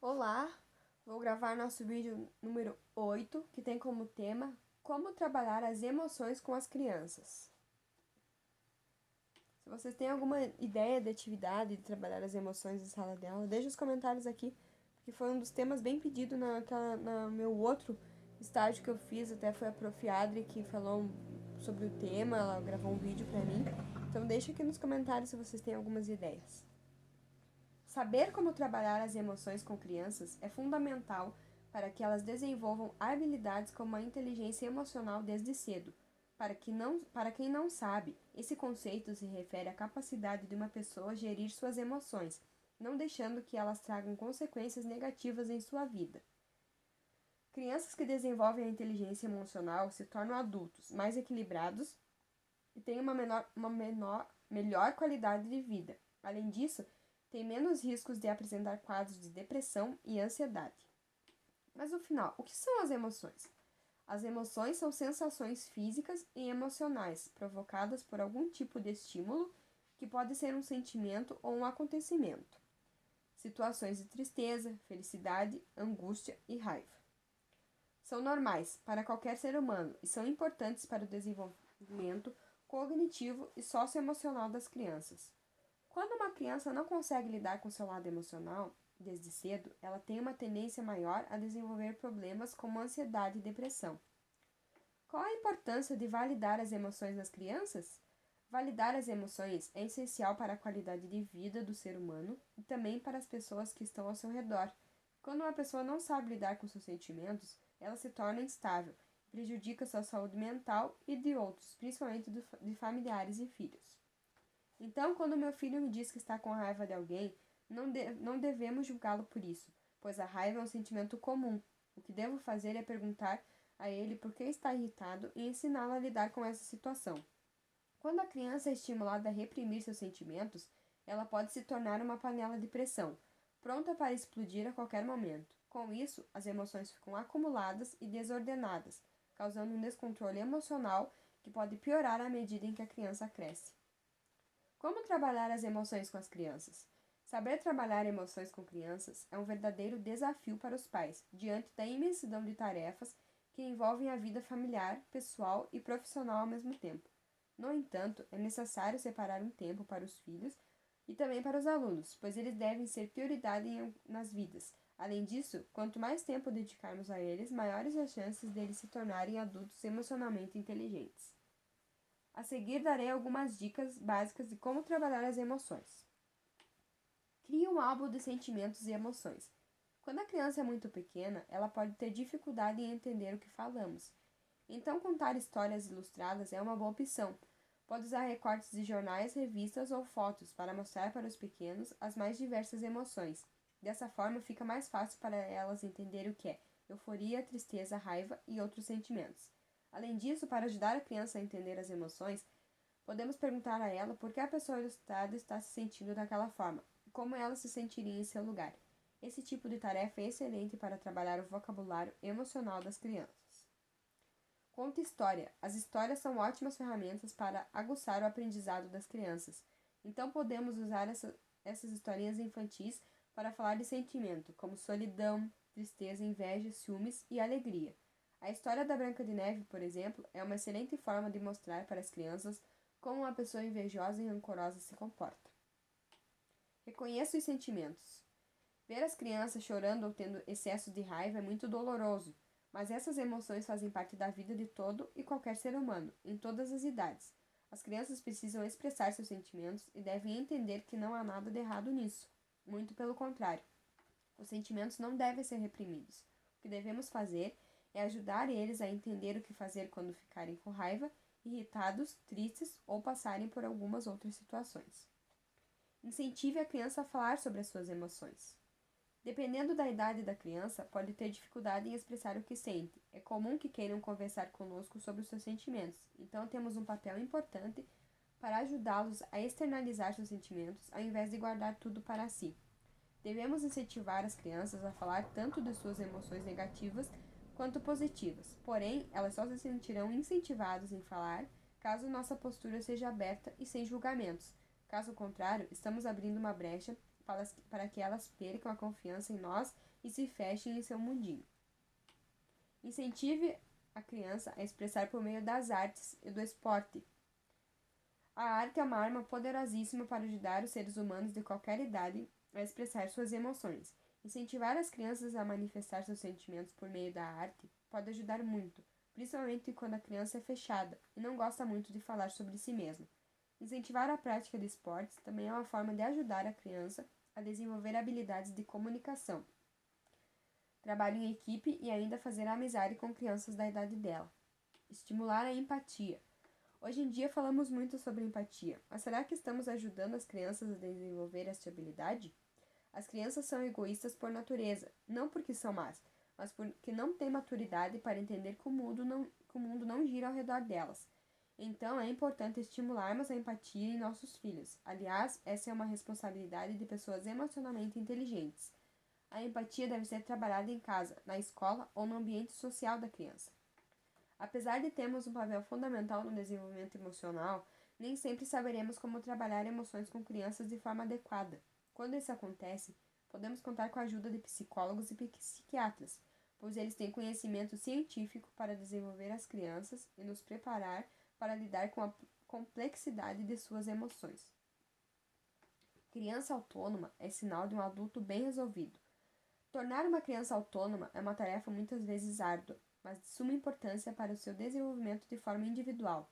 Olá, vou gravar nosso vídeo número 8, que tem como tema Como trabalhar as emoções com as crianças. Se vocês têm alguma ideia de atividade de trabalhar as emoções em sala de aula, deixe os comentários aqui, porque foi um dos temas bem pedido no meu outro estágio que eu fiz, até foi a Prof. Adri que falou sobre o tema, ela gravou um vídeo pra mim. Então deixa aqui nos comentários se vocês têm algumas ideias. Saber como trabalhar as emoções com crianças é fundamental para que elas desenvolvam habilidades como a inteligência emocional desde cedo. Para quem não sabe, esse conceito se refere à capacidade de uma pessoa gerir suas emoções, não deixando que elas tragam consequências negativas em sua vida. Crianças que desenvolvem a inteligência emocional se tornam adultos mais equilibrados e têm melhor qualidade de vida. Além disso, tem menos riscos de apresentar quadros de depressão e ansiedade. Mas no final, o que são as emoções? As emoções são sensações físicas e emocionais provocadas por algum tipo de estímulo, que pode ser um sentimento ou um acontecimento. Situações de tristeza, felicidade, angústia e raiva. São normais para qualquer ser humano e são importantes para o desenvolvimento cognitivo e socioemocional das crianças. Quando uma criança não consegue lidar com seu lado emocional desde cedo, ela tem uma tendência maior a desenvolver problemas como ansiedade e depressão. Qual a importância de validar as emoções nas crianças? Validar as emoções é essencial para a qualidade de vida do ser humano e também para as pessoas que estão ao seu redor. Quando uma pessoa não sabe lidar com seus sentimentos, ela se torna instável, prejudica sua saúde mental e de outros, principalmente de familiares e filhos. Então, quando meu filho me diz que está com raiva de alguém, não devemos julgá-lo por isso, pois a raiva é um sentimento comum. O que devo fazer é perguntar a ele por que está irritado e ensiná-lo a lidar com essa situação. Quando a criança é estimulada a reprimir seus sentimentos, ela pode se tornar uma panela de pressão, pronta para explodir a qualquer momento. Com isso, as emoções ficam acumuladas e desordenadas, causando um descontrole emocional que pode piorar à medida em que a criança cresce. Como trabalhar as emoções com as crianças? Saber trabalhar emoções com crianças é um verdadeiro desafio para os pais, diante da imensidão de tarefas que envolvem a vida familiar, pessoal e profissional ao mesmo tempo. No entanto, é necessário separar um tempo para os filhos e também para os alunos, pois eles devem ser prioridade nas vidas. Além disso, quanto mais tempo dedicarmos a eles, maiores as chances deles se tornarem adultos emocionalmente inteligentes. A seguir darei algumas dicas básicas de como trabalhar as emoções. Crie um álbum de sentimentos e emoções. Quando a criança é muito pequena, ela pode ter dificuldade em entender o que falamos. Então, contar histórias ilustradas é uma boa opção. Pode usar recortes de jornais, revistas ou fotos para mostrar para os pequenos as mais diversas emoções. Dessa forma, fica mais fácil para elas entender o que é euforia, tristeza, raiva e outros sentimentos. Além disso, para ajudar a criança a entender as emoções, podemos perguntar a ela por que a pessoa ilustrada está se sentindo daquela forma e como ela se sentiria em seu lugar. Esse tipo de tarefa é excelente para trabalhar o vocabulário emocional das crianças. Conte história. As histórias são ótimas ferramentas para aguçar o aprendizado das crianças. Então podemos usar essas historinhas infantis para falar de sentimento, como solidão, tristeza, inveja, ciúmes e alegria. A história da Branca de Neve, por exemplo, é uma excelente forma de mostrar para as crianças como uma pessoa invejosa e rancorosa se comporta. Reconheça os sentimentos. Ver as crianças chorando ou tendo excesso de raiva é muito doloroso, mas essas emoções fazem parte da vida de todo e qualquer ser humano, em todas as idades. As crianças precisam expressar seus sentimentos e devem entender que não há nada de errado nisso. Muito pelo contrário. Os sentimentos não devem ser reprimidos. O que devemos fazer é ajudar eles a entender o que fazer quando ficarem com raiva, irritados, tristes ou passarem por algumas outras situações. Incentive a criança a falar sobre as suas emoções. Dependendo da idade da criança, pode ter dificuldade em expressar o que sente. É comum que queiram conversar conosco sobre os seus sentimentos, então temos um papel importante para ajudá-los a externalizar seus sentimentos ao invés de guardar tudo para si. Devemos incentivar as crianças a falar tanto de suas emoções negativas quanto positivas, porém, elas só se sentirão incentivadas em falar caso nossa postura seja aberta e sem julgamentos. Caso contrário, estamos abrindo uma brecha para que elas percam a confiança em nós e se fechem em seu mundinho. Incentive a criança a expressar por meio das artes e do esporte. A arte é uma arma poderosíssima para ajudar os seres humanos de qualquer idade a expressar suas emoções. Incentivar as crianças a manifestar seus sentimentos por meio da arte pode ajudar muito, principalmente quando a criança é fechada e não gosta muito de falar sobre si mesma. Incentivar a prática de esportes também é uma forma de ajudar a criança a desenvolver habilidades de comunicação, trabalho em equipe e ainda fazer amizade com crianças da idade dela. Estimular a empatia. Hoje em dia falamos muito sobre empatia, mas será que estamos ajudando as crianças a desenvolver esta habilidade? As crianças são egoístas por natureza, não porque são más, mas porque não têm maturidade para entender que o mundo não gira ao redor delas. Então é importante estimularmos a empatia em nossos filhos. Aliás, essa é uma responsabilidade de pessoas emocionalmente inteligentes. A empatia deve ser trabalhada em casa, na escola ou no ambiente social da criança. Apesar de termos um papel fundamental no desenvolvimento emocional, nem sempre saberemos como trabalhar emoções com crianças de forma adequada. Quando isso acontece, podemos contar com a ajuda de psicólogos e psiquiatras, pois eles têm conhecimento científico para desenvolver as crianças e nos preparar para lidar com a complexidade de suas emoções. Criança autônoma é sinal de um adulto bem resolvido. Tornar uma criança autônoma é uma tarefa muitas vezes árdua, mas de suma importância para o seu desenvolvimento de forma individual.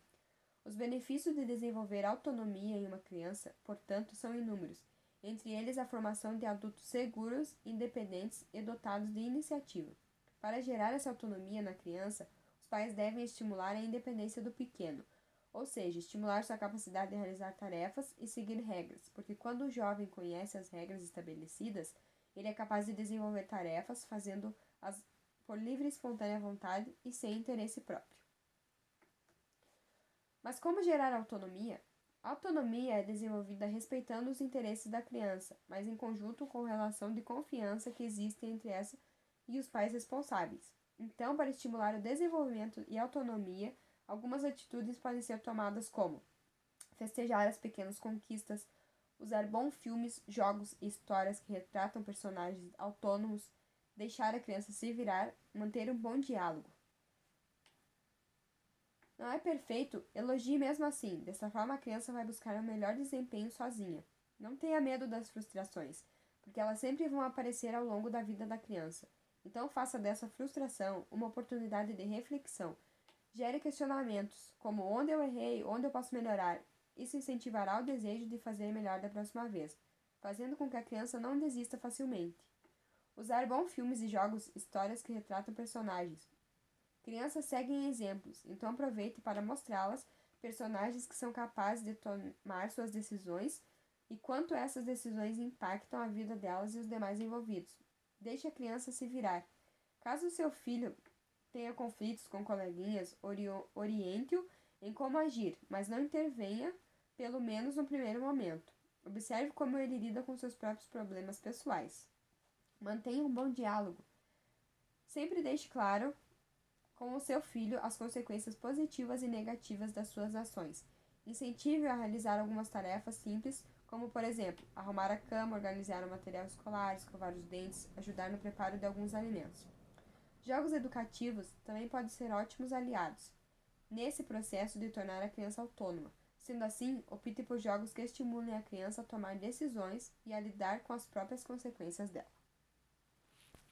Os benefícios de desenvolver autonomia em uma criança, portanto, são inúmeros, entre eles a formação de adultos seguros, independentes e dotados de iniciativa. Para gerar essa autonomia na criança, os pais devem estimular a independência do pequeno, ou seja, estimular sua capacidade de realizar tarefas e seguir regras, porque quando o jovem conhece as regras estabelecidas, ele é capaz de desenvolver tarefas fazendo-as por livre e espontânea vontade e sem interesse próprio. Mas como gerar autonomia? A autonomia é desenvolvida respeitando os interesses da criança, mas em conjunto com a relação de confiança que existe entre essa e os pais responsáveis. Então, para estimular o desenvolvimento e autonomia, algumas atitudes podem ser tomadas como festejar as pequenas conquistas, usar bons filmes, jogos e histórias que retratam personagens autônomos, deixar a criança se virar, manter um bom diálogo. Não é perfeito? Elogie mesmo assim. Dessa forma, a criança vai buscar um melhor desempenho sozinha. Não tenha medo das frustrações, porque elas sempre vão aparecer ao longo da vida da criança. Então, faça dessa frustração uma oportunidade de reflexão. Gere questionamentos, como onde eu errei, onde eu posso melhorar. Isso incentivará o desejo de fazer melhor da próxima vez, fazendo com que a criança não desista facilmente. Usar bons filmes e jogos, histórias que retratam personagens. Crianças seguem exemplos, então aproveite para mostrá-las personagens que são capazes de tomar suas decisões e quanto essas decisões impactam a vida delas e os demais envolvidos. Deixe a criança se virar. Caso seu filho tenha conflitos com coleguinhas, oriente-o em como agir, mas não intervenha, pelo menos no primeiro momento. Observe como ele lida com seus próprios problemas pessoais. Mantenha um bom diálogo. Sempre deixe claro com o seu filho as consequências positivas e negativas das suas ações. Incentive-o a realizar algumas tarefas simples, como, por exemplo, arrumar a cama, organizar o material escolar, escovar os dentes, ajudar no preparo de alguns alimentos. Jogos educativos também podem ser ótimos aliados nesse processo de tornar a criança autônoma. Sendo assim, opte por jogos que estimulem a criança a tomar decisões e a lidar com as próprias consequências dela.